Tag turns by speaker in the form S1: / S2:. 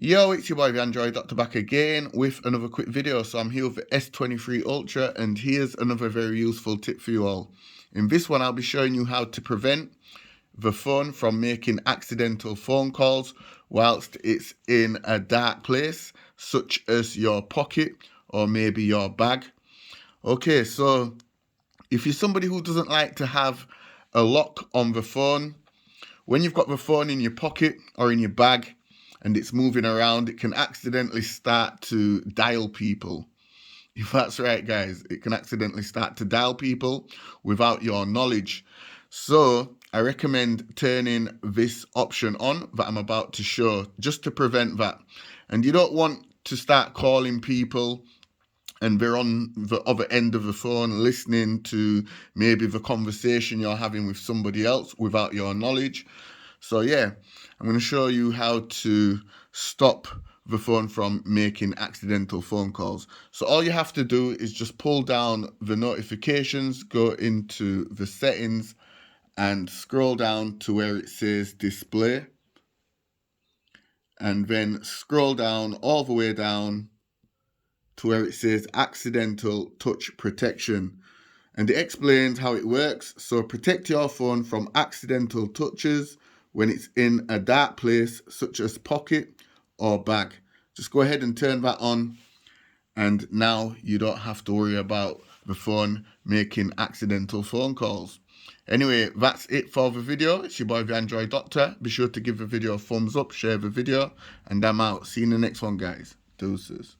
S1: Yo, it's your boy the Android Doctor back again with another quick video. So I'm here with the S23 Ultra and here's another very useful tip for you all. In this one I'll be showing you how to prevent the phone from making accidental phone calls whilst it's in a dark place such as your pocket or maybe your bag. Okay, so if you're somebody who doesn't like to have a lock on the phone, when you've got the phone in your pocket or in your bag and it's moving around, it can accidentally start to dial people. If that's right, guys, it can accidentally start to dial people without your knowledge. So I recommend turning this option on that I'm about to show just to prevent that. And you don't want to start calling people and they're on the other end of the phone listening to maybe the conversation you're having with somebody else without your knowledge. So yeah, I'm going to show you how to stop the phone from making accidental phone calls. So all you have to do is just pull down the notifications, go into the settings and scroll down to where it says display. And then scroll down all the way down to where it says accidental touch protection. And it explains how it works. So protect your phone from accidental touches when it's in a dark place such as pocket or bag. Just go ahead and turn that on and now you don't have to worry about the phone making accidental phone calls. Anyway, that's it for the video. It's your boy the Android Doctor. Be sure to give the video a thumbs up, share the video, and I'm out. See you in the next one, guys. Deuces.